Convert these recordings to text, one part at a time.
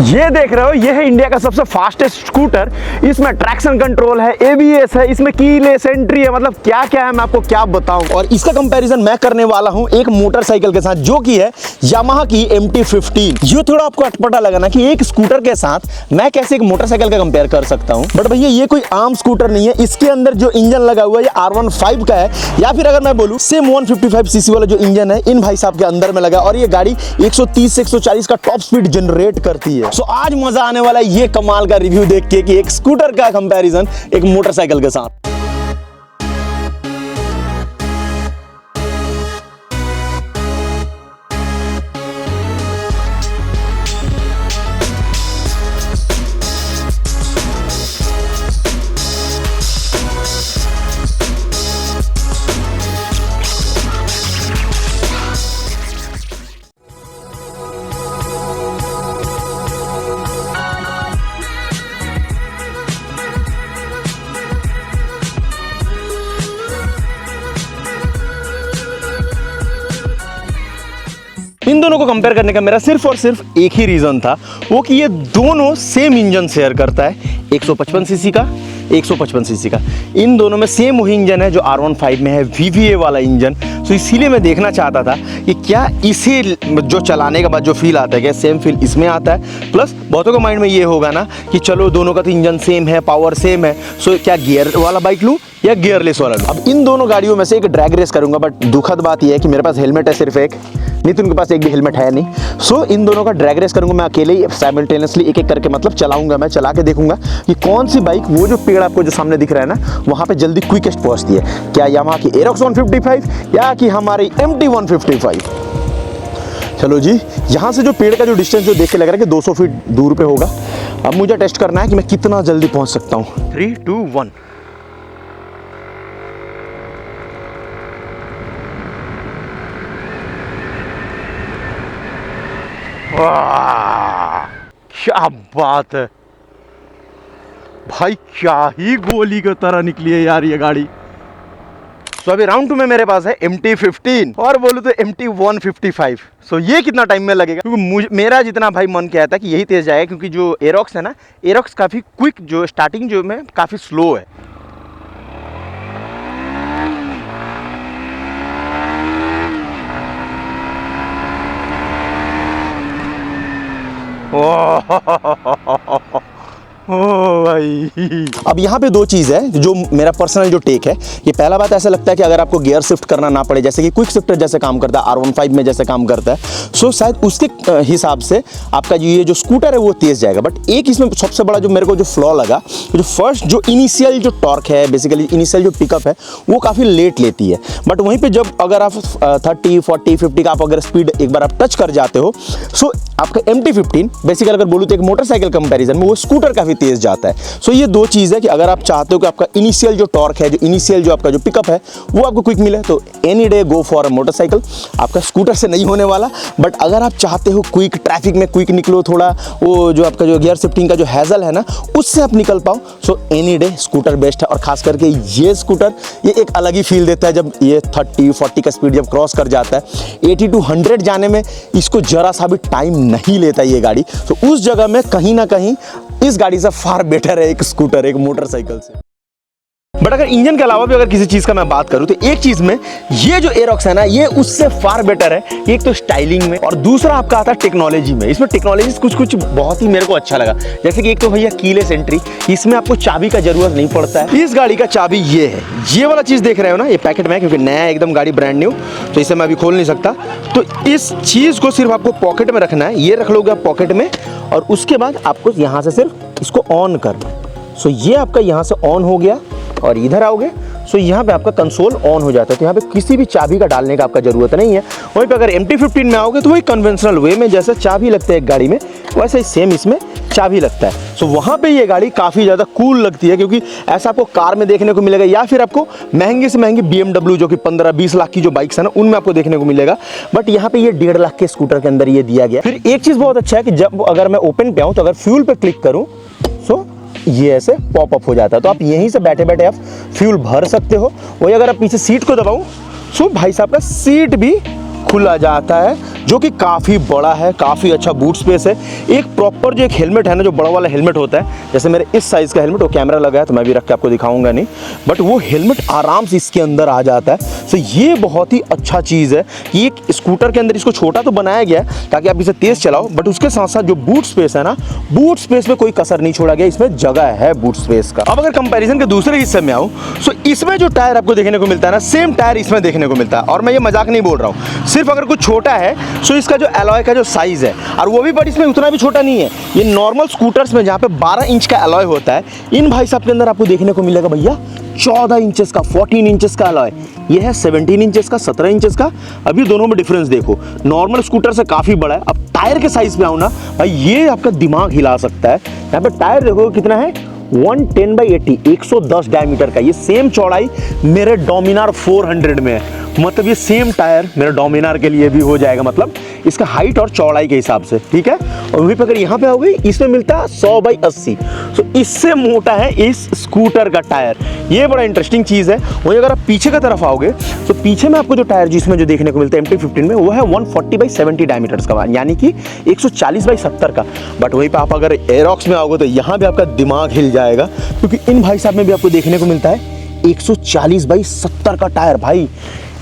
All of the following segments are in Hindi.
ये देख रहे हो, ये है इंडिया का सबसे फास्टेस्ट स्कूटर। इसमें ट्रैक्शन कंट्रोल है, ABS है, इसमें कीलेस एंट्री है, मतलब क्या क्या है मैं आपको क्या बताऊं। और इसका कंपैरिजन मैं करने वाला हूं एक मोटरसाइकिल के साथ, जो कि है यामाहा की MT-15। ये थोड़ा आपको अटपटा लगा ना कि एक स्कूटर के साथ मैं कैसे एक मोटरसाइकिल का कंपेयर कर सकता हूं, बट भैया ये कोई आम स्कूटर नहीं है। इसके अंदर जो इंजन लगा हुआ है ये R15 का है, या फिर अगर मैं बोलूं सेम 155 सीसी वाला जो इंजन है इन भाई साहब के अंदर में लगा, और ये गाड़ी 130 से 140 का टॉप स्पीड जनरेट करती है। सो आज मजा आने वाला है ये कमाल का रिव्यू देख के कि एक स्कूटर का कंपैरिजन एक मोटरसाइकिल के साथ। इन दोनों को कंपेयर करने का मेरा सिर्फ और सिर्फ एक ही रीजन था, वो कि ये दोनों सेम इंजन शेयर करता है, 155 सीसी का, 155 सीसी का। इन दोनों में सेम वही इंजन है जो R15 में है, VVA वाला इंजन। तो इसीलिए मैं देखना चाहता था कि क्या इसे जो चलाने के बाद जो फील आता है क्या सेम फील इसमें आता है। प्लस बहुतों के माइंड में ये होगा ना कि चलो दोनों का तो इंजन सेम है, पावर सेम है, सो क्या गियर वाला बाइक लूँ या गियरलेस वाला लूँ। अब इन दोनों गाड़ियों में से एक ड्रैग रेस करूंगा, बट दुखद बात यह है कि मेरे पास हेलमेट है सिर्फ एक, नितिन के पास एक भी हेलमेट है नहीं। सो इन दोनों का ड्रैग रेस करूंगा मैं अकेले ही, साइमल्टेनियसली एक एक करके मतलब चलाऊंगा, मैं चला के देखूंगा कि कौन सी बाइक वो जो पेड़ आपको जो सामने दिख रहा है ना वहां पे जल्दी क्विकेस्ट पहुंचती है, क्या यामाहा की एरोक्स 155 या कि हमारी MT-155। चलो जी, यहाँ से जो पेड़ का जो डिस्टेंस जो देख के लग रहा है कि 200 फीट दूर पे होगा। अब मुझे टेस्ट करना है कि मैं कितना जल्दी पहुंच सकता हूँ। 3, 2, 1। वाह, क्या बात है भाई, क्या ही गोली की तरह निकली है यार ये गाड़ी। सो अभी राउंड 2 में मेरे पास है MT-15 और बोलूं तो MT-155। सो ये कितना टाइम में लगेगा, क्योंकि मेरा जितना भाई मन कहता है कि यही तेज जाएगा, क्योंकि जो एरोक्स है ना, एरोक्स काफ़ी क्विक, जो स्टार्टिंग जो में काफ़ी स्लो है। ओ भाई, अब यहाँ पे दो चीज़ है जो मेरा पर्सनल जो टेक है। ये पहला बात ऐसा लगता है कि अगर आपको गियर शिफ्ट करना ना पड़े, जैसे कि क्विक शिफ्टर जैसे काम करता है, R15 में जैसे काम करता है, सो शायद उसके हिसाब से आपका जो ये जो स्कूटर है वो तेज जाएगा। बट एक इसमें सबसे बड़ा जो मेरे को जो फ्लॉ लगा, जो फर्स्ट जो इनिशियल जो टॉर्क है, बेसिकली इनिशियल जो पिकअप है वो काफ़ी लेट लेती है। बट वहीं पर जब अगर आप 30, 40, 50 का आप अगर स्पीड एक बार आप टच कर जाते हो, सो आपका MT-15 बेसिकली अगर बोलूँ तो एक मोटरसाइकिल कंपैरिजन में वो स्कूटर काफ़ी तेज जाता है। सो ये दो चीज़ है कि अगर आप चाहते हो कि आपका इनिशियल जो टॉर्क है, जो इनिशियल जो आपका जो पिकअप है वो आपको क्विक मिले, तो any day go for a motorcycle. आपका स्कूटर से नहीं होने वाला। बट अगर आप चाहते हो क्विक, ट्रैफिक में क्विक निकलो, थोड़ा वो जो आपका जो गियर शिफ्टिंग का जो हैजल है ना उससे आप निकल पाओ, so any day scooter best है। और खास करके ये स्कूटर ये एक अलग ही फील देता है जब ये 30, 40 का स्पीड जब क्रॉस कर जाता है। 80 to 100 जाने में इसको जरा सा भी टाइम नहीं लेता ये गाड़ी। तो उस जगह में कहीं ना कहीं इस गाड़ी से फार बेटर है एक स्कूटर, एक मोटरसाइकिल से। बट अगर इंजन के अलावा भी अगर किसी चीज़ का मैं बात करूं तो एक चीज़ में ये जो एरोक्स है ना ये उससे फार बेटर है। एक तो स्टाइलिंग में और दूसरा आपका आता है टेक्नोलॉजी में। इसमें टेक्नोलॉजी कुछ बहुत ही मेरे को अच्छा लगा, जैसे कि एक तो भैया कीलेस एंट्री, इसमें आपको चाबी का जरूरत नहीं पड़ता है। इस गाड़ी का चाबी ये है, ये वाला चीज़ देख रहे हो ना, ये पैकेट में है क्योंकि नया एकदम गाड़ी ब्रांड न्यू, तो इसे मैं अभी खोल नहीं सकता। तो इस चीज़ को सिर्फ आपको पॉकेट में रखना है, ये रख लोगे आप पॉकेट में, और उसके बाद आपको यहाँ से सिर्फ इसको ऑन करना है। सो ये आपका यहाँ से ऑन हो गया और इधर आओगे, सो यहाँ पे आपका कंसोल ऑन हो जाता है। तो यहाँ पे किसी भी चाबी का डालने का आपका जरूरत नहीं है। वहीं पे अगर MT-15 में आओगे तो वही कन्वेंशनल वे में जैसे चाबी लगता है एक गाड़ी में, वैसे ही सेम इसमें चाबी लगता है। सो वहाँ पे ये गाड़ी काफ़ी ज़्यादा कूल लगती है, क्योंकि ऐसा आपको कार में देखने को मिलेगा या फिर आपको महंगे से महंगी BMW जो कि 15-20 लाख की जो बाइक्स है ना उनमें आपको देखने को मिलेगा। बट यहाँ पे ये 1.5 लाख के स्कूटर के अंदर ये दिया गया। फिर एक चीज़ बहुत अच्छा है कि जब अगर मैं ओपन पे आऊँ तो अगर फ्यूल पे क्लिक करूँ सो ये ऐसे पॉपअप हो जाता है, तो आप यहीं से बैठे बैठे आप फ्यूल भर सकते हो। वही अगर आप पीछे सीट को दबाऊं सो भाई साहब का सीट भी खुला जाता है। जो कि काफ़ी बड़ा है, काफ़ी अच्छा बूट स्पेस है। एक प्रॉपर जो एक हेलमेट है ना, जो बड़ा वाला हेलमेट होता है, जैसे मेरे इस साइज़ का हेलमेट, वो कैमरा लगा है तो मैं भी रख के आपको दिखाऊंगा नहीं, बट वो हेलमेट आराम से इसके अंदर आ जाता है। तो ये बहुत ही अच्छा चीज़ है कि एक स्कूटर के अंदर इसको छोटा तो बनाया गया है ताकि आप इसे तेज़ चलाओ, बट उसके साथ साथ जो बूट स्पेस है ना, बूट स्पेस में कोई कसर नहीं छोड़ा गया, इसमें जगह है बूट स्पेस का। अब अगर कंपैरिजन के दूसरे हिस्से में आऊँ तो इसमें जो टायर आपको देखने को मिलता है ना, सेम टायर इसमें देखने को मिलता है। और मैं ये मजाक नहीं बोल रहा हूँ, सिर्फ अगर कुछ छोटा है तो इसका जो एलॉय का जो साइज़ है, और वो भी बट इसमें उतना भी छोटा नहीं है। ये नॉर्मल स्कूटर्स में जहाँ पे 12 इंच का एलॉय होता है, इन भाई साहब के अंदर आपको देखने को मिलेगा भैया 14 इंचेस का, 14 इंचेस का एलॉय। ये है 17 इंचेस का, 17 इंचेस का। अभी दोनों में डिफरेंस देखो, नॉर्मल स्कूटर से काफ़ी बड़ा है। अब टायर के साइज पे आऊँ ना भाई, ये आपका दिमाग हिला सकता है। यहाँ पे टायर देखो कितना है, 110/80, 110 डायमीटर का। ये सेम चौड़ाई मेरे डोमिनार 400 में है, मतलब ये सेम टायर मेरे डोमिनार के लिए भी हो जाएगा, मतलब इसका हाइट और चौड़ाई के हिसाब से, ठीक है। और वहीं पर अगर यहाँ पे आओगे, इसमें मिलता है 100/80, तो इससे मोटा है इस स्कूटर का टायर। ये बड़ा इंटरेस्टिंग चीज़ है। वहीं अगर आप पीछे की तरफ आओगे तो पीछे में आपको जो टायर जिसमें जो देखने को मिलता है MT-15 में, वो है 140/70 डायमीटर्स का, यानी कि 140/70 का। बट वहीं पर आप अगर एरोक्स में आओगे तो यहाँ भी आपका दिमाग हिल जाएगा, क्योंकि इन भाई साहब में भी आपको देखने को मिलता है 140/70 का टायर। भाई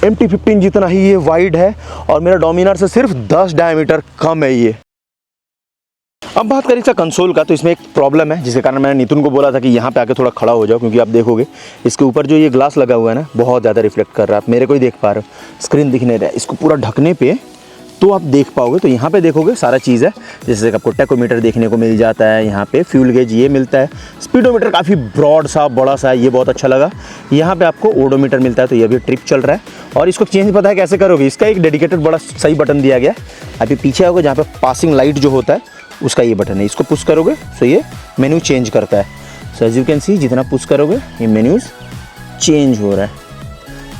MT-15 जितना ही ये वाइड है, और मेरा डोमिनार से सिर्फ 10 डायमीटर कम है ये। अब बात करें इसका कंसोल का, तो इसमें एक प्रॉब्लम है, जिसके कारण मैंने नितिन को बोला था कि यहाँ पे आके थोड़ा खड़ा हो जाओ, क्योंकि आप देखोगे इसके ऊपर जो ये ग्लास लगा हुआ है ना, बहुत ज़्यादा रिफ्लेक्ट कर रहा है। आप मेरे को ही देख पा रहे हो, स्क्रीन दिख नहीं रहा है। इसको पूरा ढकने पे तो आप देख पाओगे, तो यहाँ पे देखोगे सारा चीज़ है, जैसे आपको टैकोमीटर देखने को मिल जाता है, यहाँ पे फ्यूल गेज ये मिलता है, स्पीडोमीटर काफ़ी ब्रॉड सा बड़ा सा है, ये बहुत अच्छा लगा। यहाँ पे आपको ओडोमीटर मिलता है, तो ये भी ट्रिप चल रहा है। और इसको चेंज पता है कैसे करोगे, इसका एक डेडिकेटेड बड़ा सही बटन दिया गया है। अभी पीछे आओगे जहाँ पे पासिंग लाइट जो होता है, उसका ये बटन है, इसको पुश करोगे तो ये मेन्यू चेंज करता है। So as you can see, जितना पुश करोगे ये मेन्यूज़ चेंज हो रहा है।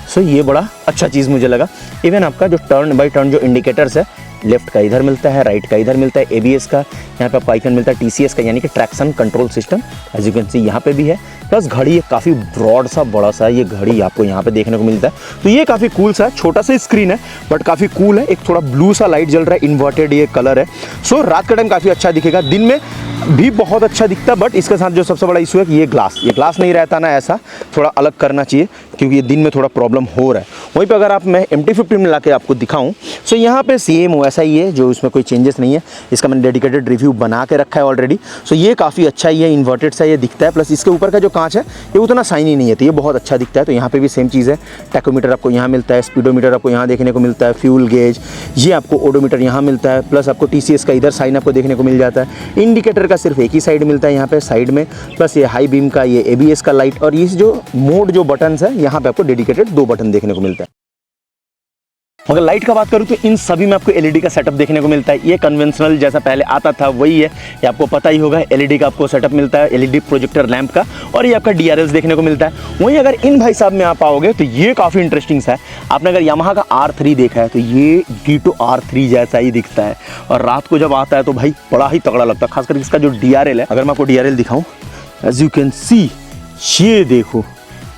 सो ये बड़ा अच्छा चीज़ मुझे लगा। इवन आपका जो टर्न बाय टर्न जो इंडिकेटर्स है, लेफ्ट का इधर मिलता है, राइट का इधर मिलता है, ABS का यहाँ पे आपको आइकन मिलता है, TCS का यानी कि traction control system, as you can see यहाँ पे भी है। प्लस घड़ी ये काफ़ी ब्रॉड सा बड़ा सा ये घड़ी आपको यहाँ पे देखने को मिलता है, तो ये काफ़ी कूल सा है। छोटा सा स्क्रीन है बट काफ़ी कूल है। एक थोड़ा ब्लू सा लाइट जल रहा है, इन्वर्टेड ये कलर है। सो रात का टाइम काफ़ी अच्छा दिखेगा, दिन में भी बहुत अच्छा दिखता है। बट इसके साथ जो सबसे बड़ा इशू है कि ये ग्लास नहीं रहता ना, ऐसा थोड़ा अलग करना चाहिए, क्योंकि ये दिन में थोड़ा प्रॉब्लम हो रहा है। वहीं पे अगर आप मैं MT-15 में लाके आपको दिखाऊं, सो यहाँ पे सेम वैसा ही है, जो इसमें कोई चेंजेस नहीं है। इसका मैंने डेडिकेटेड रिव्यू बना के रखा है ऑलरेडी। सो ये काफ़ी अच्छा ही है, इन्वर्टेड सा ये दिखता है। प्लस इसके ऊपर का जो कांच है ये उतना शाइनी नहीं है, तो ये बहुत अच्छा दिखता है। तो यहाँ पे भी सेम चीज़ है, टैकोमीटर आपको यहाँ मिलता है, स्पीडोमीटर आपको यहाँ देखने को मिलता है, फ्यूल गेज ये आपको ओडोमीटर यहाँ मिलता है। प्लस आपको TCS का इधर साइन आपको देखने को मिल जाता है। इंडिकेटर का सिर्फ एक ही साइड मिलता है यहाँ पे साइड में। प्लस ये हाई बीम का, ये ABS का लाइट, और ये जो मोड जो बटन्स है यहाँ पे आपको डेडिकेटेड 2 बटन देखने को मिलता है। अगर लाइट का बात करूँ तो इन सभी में आपको LED का सेटअप देखने को मिलता है। ये कन्वेंशनल जैसा पहले आता था वही है, ये आपको पता ही होगा। LED का आपको सेटअप मिलता है, LED प्रोजेक्टर लैंप का, और ये आपका DRLs देखने को मिलता है। वहीं अगर इन भाई साहब में आप आओगे तो ये काफ़ी इंटरेस्टिंग सा है। आपने अगर यामाहा का R3 देखा है तो ये D2 R3 जैसा ही दिखता है, और रात को जब आता है तो भाई बड़ा ही तगड़ा लगता है। खासकर इसका जो DRL है, अगर मैं आपको DRL दिखाऊँ, एज यू कैन सी, ये देखो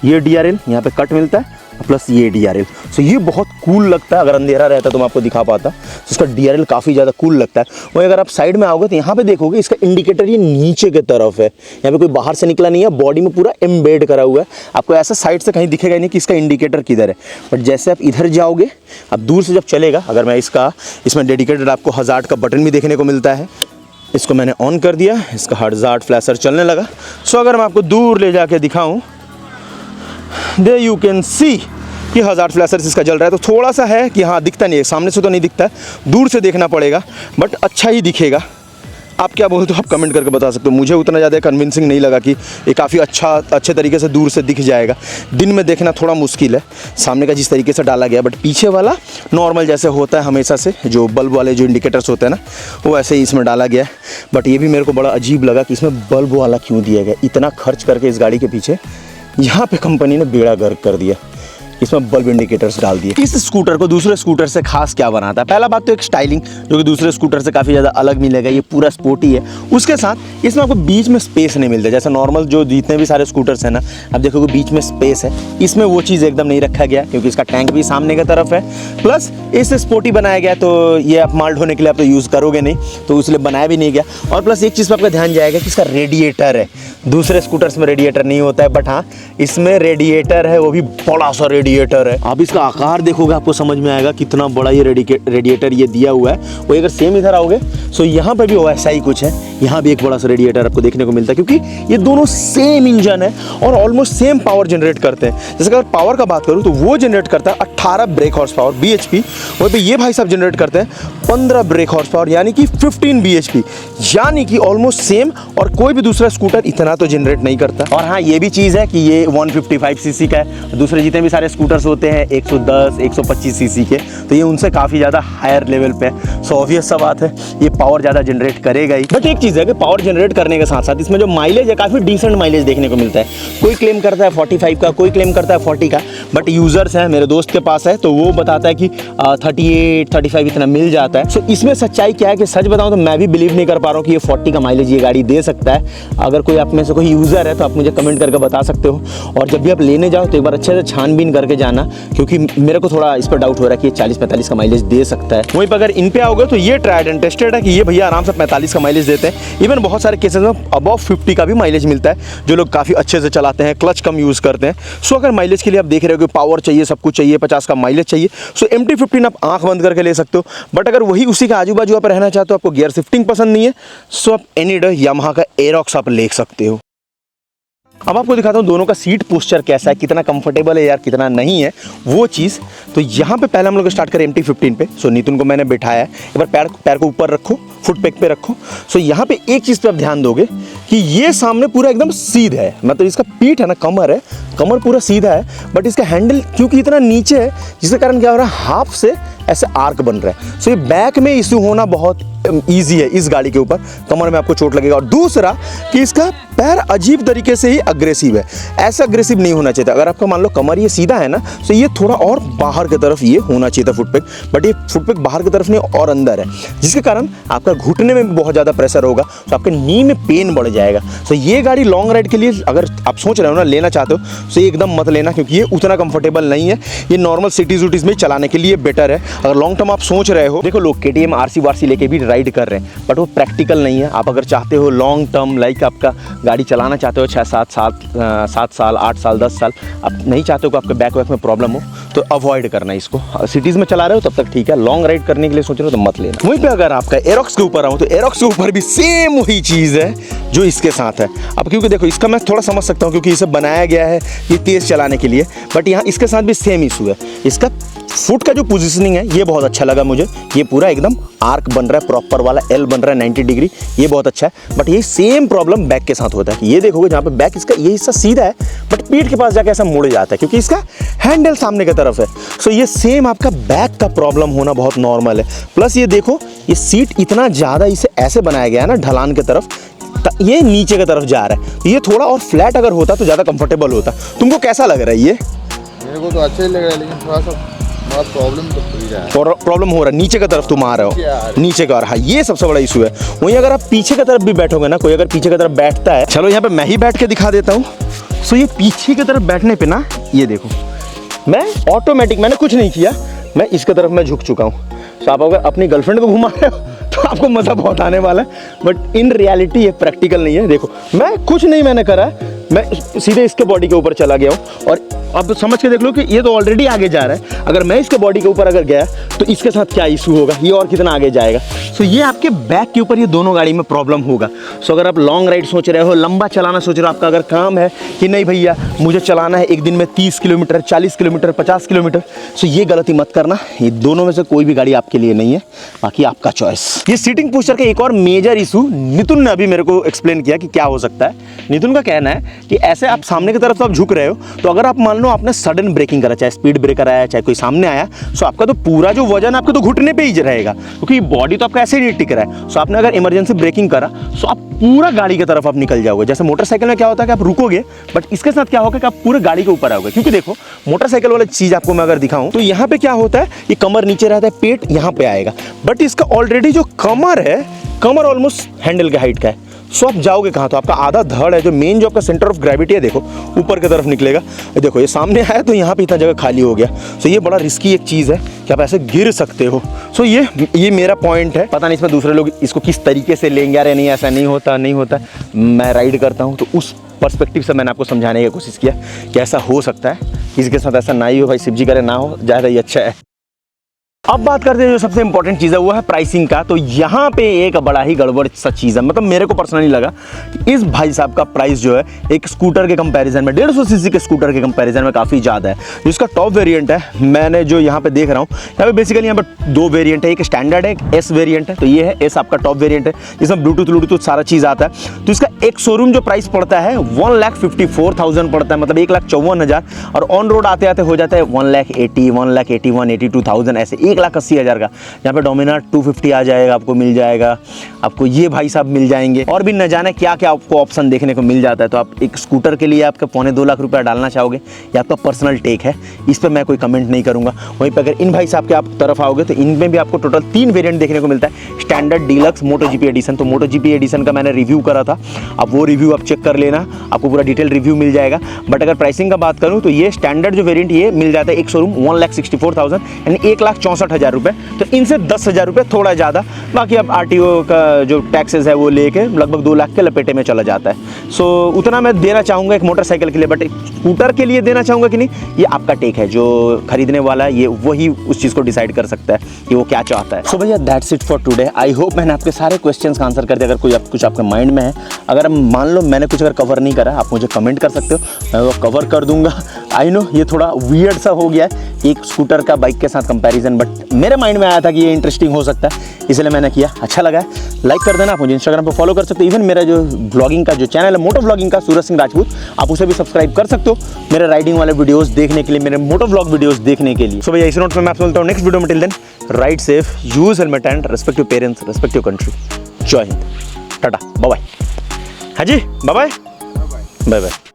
ये DRL यहाँ पे कट मिलता है, प्लस ये DRL। सो ये बहुत कूल लगता है। अगर अंधेरा रहता तो मैं आपको दिखा पाता, तो इसका DRL काफ़ी ज़्यादा कूल लगता है। वहीं अगर आप साइड में आओगे तो यहाँ पे देखोगे इसका इंडिकेटर ये नीचे की तरफ है, यहाँ पे कोई बाहर से निकला नहीं है, बॉडी में पूरा एम्बेड करा हुआ है। आपको ऐसा साइड से कहीं दिखेगा नहीं कि इसका इंडिकेटर किधर है। बट जैसे आप इधर जाओगे, अब दूर से जब चलेगा, अगर मैं इसमें डेडिकेटेड आपको हज़ार्ड का बटन भी देखने को मिलता है। इसको मैंने ऑन कर दिया, इसका हज़ार्ड फ्लैशर चलने लगा। सो अगर मैं आपको दूर ले जाके दिखाऊँ, दे यू कैन सी कि हज़ार्ड फ्लैशर्स इसका जल रहा है। तो थोड़ा सा है कि हाँ दिखता नहीं है, सामने से तो नहीं दिखता है, दूर से देखना पड़ेगा, बट अच्छा ही दिखेगा। आप क्या बोलते हो, आप कमेंट करके बता सकते हो। मुझे उतना ज़्यादा कन्विंसिंग नहीं लगा कि ये काफ़ी अच्छे तरीके से दूर से दिख जाएगा। दिन में देखना थोड़ा मुश्किल है, सामने का जिस तरीके से डाला गया। बट पीछे वाला नॉर्मल जैसे होता है हमेशा से, जो बल्ब वाले जो इंडिकेटर्स होते हैं ना, वो ऐसे ही इसमें डाला गया है। बट ये भी मेरे को बड़ा अजीब लगा कि इसमें बल्ब वाला क्यों दिया गया। इतना खर्च करके इस गाड़ी के पीछे यहाँ पे कंपनी ने बेड़ा गर्क कर दिया। इसमें बल्ब इंडिकेटर्स डाल दिए। इस स्कूटर को दूसरे स्कूटर से खास क्या बनाता है? पहला बात तो एक स्टाइलिंग, जो कि दूसरे स्कूटर से काफ़ी ज़्यादा अलग मिलेगा, ये पूरा स्पोर्टी है। उसके साथ इसमें आपको बीच में स्पेस नहीं मिलता, जैसे नॉर्मल जो जितने भी सारे स्कूटर्स हैं ना, आप देखोगे बीच में स्पेस है, इसमें वो चीज़ एकदम नहीं रखा गया, क्योंकि इसका टैंक भी सामने की तरफ है। प्लस इसे स्पोर्टी बनाया गया, तो ये आप माल ढोने के लिए आप तो यूज़ करोगे नहीं, तो इसलिए बनाया भी नहीं गया। और प्लस एक चीज़ पर आपका ध्यान जाएगा कि इसका रेडिएटर है। दूसरे स्कूटर्स में रेडिएटर नहीं होता है, बट हाँ इसमें रेडिएटर है, वो भी बड़ा सा रेडिएटर है। आप इसका आकार देखोगे आपको समझ में आएगा कितना बड़ा ये रेडिएटर ये दिया हुआ है। वो अगर सेम इधर आओगे सो यहाँ पर भी वैसा ही कुछ है, यहाँ भी एक बड़ा सा रेडिएटर आपको देखने को मिलता है, क्योंकि ये दोनों सेम इंजन है और ऑलमोस्ट सेम पावर जनरेट करते हैं। जैसे अगर पावर का बात करूँ तो वो जनरेट करता है 18 ब्रेक हॉर्स पावर BHP, वहीं पे ये भाई साहब जनरेट करते हैं 15 ब्रेक हॉर्स पावर यानी कि 15 BHP, यानी कि ऑलमोस्ट सेम। और कोई भी दूसरा स्कूटर इतना तो जनरेट नहीं करता। और हाँ ये भी चीज़ है कि ये 155 सीसी का है, दूसरे जितने भी सारे स्कूटर्स होते हैं 110 125 सीसी के, तो ये उनसे काफ़ी ज़्यादा हायर लेवल पे है। सो ऑब्वियस सा बात है ये पावर ज़्यादा जनरेट करेगा ही। बट एक चीज़ है कि पावर जनरेट करने के साथ साथ इसमें जो माइलेज है काफ़ी डिसेंट माइलेज देखने को मिलता है। कोई क्लेम करता है 45 का, कोई क्लेम करता है 40 का, बट यूज़र्स हैं, मेरे दोस्त के पास है तो वो बताता है कि 38 35 इतना मिल जाता है। सो इसमें सच्चाई क्या है कि सच बताऊं तो मैं भी बिलीव नहीं कर पा रहा हूँ कि ये 40 का माइलेज ये गाड़ी दे सकता है। अगर कोई आप में से कोई यूज़र है तो आप मुझे कमेंट करके बता सकते हो। और जब भी आप लेने जाओ तो एक बार अच्छे से छानबीन करके जाना, क्योंकि मेरे को थोड़ा इस पर डाउट हो रहा है कि ये 40-45 का माइलेज दे सकता है। वहीं पर अगर इन पे आओगे तो ये ट्राइड एंड टेस्टेड है कि ये भैया आराम से 45 का माइलेज देते हैं। इवन बहुत सारे केसेस में अबव 50 का भी माइलेज मिलता है, जो लोग काफ़ी अच्छे से चलाते हैं, क्लच कम यूज़ करते हैं। सो अगर माइलेज के लिए आप देख रहे हो कि पावर चाहिए, सब कुछ चाहिए, 50 का माइलेज चाहिए, सो MT-15 आप आंख बंद करके ले सकते हो। बट अगर वही उसी के आजू बाजू आप रहना चाहते हो, आपको गियर शिफ्टिंग पसंद नहीं है, सो आप एनी डे यामाहा का एरोक्स आप ले सकते हो। अब आपको दिखाता हूँ दोनों का सीट पोस्चर कैसा है, कितना कंफर्टेबल है यार, कितना नहीं है वो चीज़। तो यहाँ पे पहले हम लोग स्टार्ट करें MT-15 पे। सो नितिन को मैंने बिठाया है, एक बार पैर को ऊपर रखो, फुट पैक पे रखो। सो यहाँ पे एक चीज़ पे आप ध्यान दोगे कि ये सामने पूरा एकदम सीधा है, मतलब इसका पीठ है ना, कमर है, कमर पूरा सीधा है, बट इसका हैंडल क्योंकि इतना नीचे है जिसके कारण क्या हो रहा है, हाफ से ऐसे आर्क बन रहा है। सो ये बैक में इशू होना बहुत ईजी है इस गाड़ी के ऊपर, कमर में आपको चोट लगेगा। और दूसरा कि इसका पैर अजीब तरीके से ही अग्रेसिव है, ऐसा अग्रेसिव नहीं होना चाहिए था। अगर आपका मान लो कमर ये सीधा है ना, तो ये थोड़ा और बाहर की तरफ ये होना चाहिए था फुटपैक, बट ये फुटपैक बाहर की तरफ नहीं और अंदर है, जिसके कारण आपका घुटने में भी बहुत ज़्यादा प्रेशर होगा, तो आपके नी में पेन बढ़ जाएगा। तो ये गाड़ी लॉन्ग राइड के लिए अगर आप सोच रहे हो ना, लेना चाहते हो, तो ये एकदम मत लेना, क्योंकि ये उतना कंफर्टेबल नहीं है। ये नॉर्मल सिटीज़ वुटीज़ में चलाने के लिए बेटर है। अगर लॉन्ग टर्म आप सोच रहे हो, देखो लोग KTM RC वारसी लेके भी राइड कर रहे हैं, बट वो प्रैक्टिकल नहीं है। आप अगर चाहते हो लॉन्ग टर्म, लाइक आपका गाड़ी चलाना चाहते हो 6-7 साल 8 साल 10 साल, आप नहीं चाहते हो कि आपके बैक वैक में प्रॉब्लम हो, तो अवॉइड करना इसको। सिटीज़ में चला रहे हो तब तक ठीक है, लॉन्ग राइड करने के लिए सोच रहे हो तो मत लेना। वहीं पे अगर आपका एरोक्स के ऊपर आऊँ तो एरोक्स के ऊपर भी सेम वही चीज़ है जो इसके साथ है। अब क्योंकि देखो इसका मैं थोड़ा समझ सकता हूँ, क्योंकि इसे बनाया गया है ये तेज़ चलाने के लिए, बट यहाँ इसके साथ भी सेम इशू है। इसका फुट का जो पोजीशनिंग है ये बहुत अच्छा लगा मुझे, ये पूरा एकदम आर्क बन रहा है, प्रॉपर वाला L बन रहा है 90 डिग्री, ये बहुत अच्छा है। बट ये सेम प्रॉब्लम बैक के साथ होता है। ये देखोगे जहाँ पे बैक इसका ये हिस्सा सीधा है, बट पीठ के पास जाके ऐसा मुड़ जाता है, क्योंकि इसका हैंडल सामने की तरफ है। सो ये सेम आपका बैक का प्रॉब्लम होना बहुत नॉर्मल है। प्लस ये देखो ये सीट इतना ज़्यादा इसे ऐसे बनाया गया है ना ढलान की तरफ, ये नीचे की तरफ जा रहा है। ये थोड़ा और फ्लैट अगर होता तो ज़्यादा कंफर्टेबल होता। तुमको कैसा लग रहा है ये? मेरे को तो अच्छा ही लग रहा है, लेकिन थोड़ा सा प्रॉब्लम हो रहा है, नीचे की तरफ तुम आ रहे हो, नीचे का। हाँ ये सबसे बड़ा इशू है। वहीं अगर आप पीछे की तरफ भी बैठोगे ना, कोई अगर पीछे की तरफ बैठता है, चलो यहाँ पे मैं ही बैठ के दिखा देता हूँ। सो ये पीछे की तरफ बैठने पे ना, ये देखो मैं ऑटोमेटिक, मैंने कुछ नहीं किया, मैं इसकी तरफ मैं झुक चुका हूँ। तो आप अगर अपनी गर्लफ्रेंड को घुमा रहे हो तो आपको मज़ा बहुत आने वाला है, बट इन रियलिटी ये प्रैक्टिकल नहीं है। देखो मैं कुछ नहीं मैंने करा है, मैं सीधे इसके बॉडी के ऊपर चला गया हूँ। और अब समझ के देख लो कि ये तो ऑलरेडी आगे जा रहा है, अगर मैं इसके बॉडी के ऊपर अगर गया तो इसके साथ क्या इशू होगा, ये और कितना आगे जाएगा। सो ये आपके बैक के ऊपर ये दोनों गाड़ी में प्रॉब्लम होगा। सो अगर आप लॉन्ग राइड सोच रहे हो, लंबा चलाना सोच रहे हो, आपका अगर काम है कि नहीं भैया मुझे चलाना है एक दिन में 30 किलोमीटर 40 किलोमीटर 50 किलोमीटर, सो ये गलती मत करना। ये दोनों में से कोई भी गाड़ी आपके लिए नहीं है, बाकी आपका चॉइस। ये सीटिंग पोस्चर का एक और मेजर इशू नितिन ने अभी मेरे को एक्सप्लेन किया कि क्या हो सकता है। नितिन का कहना है कि ऐसे आप सामने की तरफ तो आप झुक रहे हो, तो अगर आप मान लो आपने सडन ब्रेकिंग करा, चाहे स्पीड ब्रेकर आया, चाहे कोई सामने आया, सो आपका तो पूरा जो वजन आपके तो घुटने पे ही रहेगा, क्योंकि बॉडी तो आपका ऐसे ही नहीं टिक रहा है। सो आपने अगर इमरजेंसी ब्रेकिंग करा, सो आप पूरा गाड़ी की तरफ आप निकल जाओगे। जैसे मोटरसाइकिल में क्या होता है कि आप रुकोगे, बट इसके साथ क्या होगा कि आप पूरे गाड़ी के ऊपर आओगे। क्योंकि देखो मोटरसाइकिल वाला चीज आपको मैं अगर दिखाऊं तो यहाँ पे क्या होता है, ये कमर नीचे रहता है, पेट यहाँ पे आएगा, बट इसका ऑलरेडी जो कमर है, कमर ऑलमोस्ट हैंडल के हाइट का है। सो आप जाओगे कहाँ, तो आपका आधा धड़ है, जो मेन जो आपका सेंटर ऑफ ग्रेविटी है, देखो ऊपर की तरफ निकलेगा। देखो ये सामने आया तो यहाँ पे इतना जगह खाली हो गया। सो ये बड़ा रिस्की एक चीज़ है कि आप ऐसे गिर सकते हो। सो ये मेरा पॉइंट है। पता नहीं इसमें दूसरे लोग इसको किस तरीके से लेंगे, यार नहीं ऐसा नहीं होता। मैं राइड करता हूँ तो उस पर्सपेक्टिव से मैंने आपको समझाने की कोशिश किया कि ऐसा हो सकता है, किसी के साथ ऐसा ना ही हो भाई, शिव जी करे ना हो, ज़्यादा ही अच्छा है। अब बात करते हैं जो सबसे इंपॉर्टेंट चीज़ है, वो है प्राइसिंग का। तो यहाँ पे एक बड़ा ही गड़बड़ सा चीज़ है, मतलब मेरे को पर्सनली लगा कि इस भाई साहब का प्राइस जो है एक स्कूटर के कंपैरिजन में, 150 सीसी के स्कूटर के कंपैरिजन में काफ़ी ज़्यादा है। जिसका टॉप वेरिएंट है, मैंने जो यहाँ पे देख रहा हूँ, यहाँ पे बेसिकली यहाँ पे 2 वेरिएंट है, एक स्टैंडर्ड है, एक एस वेरिएंट है। तो ये है एस आपका टॉप वेरिएंट है, जिसमें ब्लूटूथ सारा चीज़ आता है। तो इसका एक शोरूम जो प्राइस पड़ता है 1,54,000 पड़ता है, मतलब 1,54,000, और ऑन रोड आते आते हो जाता है 1,80,000, 1,81,000, 82,000, ऐसे 1,80,000 का। यहाँ पे डोमिनार 250 आ जाएगा, आपको मिल जाएगा, आपको ये भाई साहब मिल जाएंगे, और भी न जाने क्या क्या आपको ऑप्शन देखने को मिल जाता है। तो आप एक स्कूटर के लिए आपके 2.25 लाख रुपया डालना चाहोगे, ये आपका पर्सनल टेक है, इस पर मैं कोई कमेंट नहीं करूँगा। वहीं पर अगर इन भाई साहब के आप तरफ आओगे तो इनमें भी आपको टोटल 3 वेरिएंट देखने को मिलता है, स्टैंडर्ड, डीलक्स, मोटो जीपी एडिशन। तो मोटो जीपी एडिशन का मैंने रिव्यू करा था, आप वो रिव्यू आप चेक कर लेना, आपको पूरा डिटेल रिव्यू मिल जाएगा। बट अगर प्राइसिंग का बात करूँ तो ये स्टैंडर्ड जो वेरिएंट ये मिल जाता है एक शोरूम 1,64,000, यानी 1,64,000 रुपये। तो इनसे 10,000 रुपये थोड़ा ज़्यादा, बाकी अब आरटीओ का जो टैक्सेस है वो लेके लगभग 2 लाख के लपेटे में चला जाता है। सो उतना मैं देना चाहूँगा एक मोटरसाइकिल के लिए, बट स्कूटर के लिए देना चाहूँगा कि नहीं, ये आपका टेक है। जो खरीदने वाला है ये वही उस चीज़ को डिसाइड कर सकता है कि वो क्या चाहता है। सो भैया that's it for today. I hope मैंने आपके सारे क्वेश्चंस का आंसर कर दिया। अगर कोई कुछ आपके माइंड में है, अगर मान लो मैंने कुछ अगर कवर नहीं करा, आप मुझे कमेंट कर सकते हो, मैं वो कवर कर दूंगा। आई नो ये थोड़ा वियर्ड सा हो गया है एक स्कूटर का बाइक के साथ कंपैरिजन, बट मेरे माइंड में आया था कि ये इंटरेस्टिंग हो सकता है, इसलिए मैंने किया। अच्छा लगा है, लाइक कर देना। आप मुझे इंस्टाग्राम पर फॉलो कर सकते हो, इवन मेरा जो ब्लॉगिंग का जो चैनल है मोटो ब्लॉगिंग का, सूरज सिंह राजपूत, आप उसे भी सब्सक्राइब कर सकते हो मेरे राइडिंग वाले वीडियोस देखने के लिए, मेरे मोटो ब्लॉग वीडियोस देखने के लिए। सो भैया इस नोट में मैं आपसे बोलता हूँ नेक्स्ट वीडियो में, till then ride safe, use helmet and respect your parents, respect your country. जय हिंद, टाटा, बाय बाय। हाँ जी, बाय बाय, बाय बाय।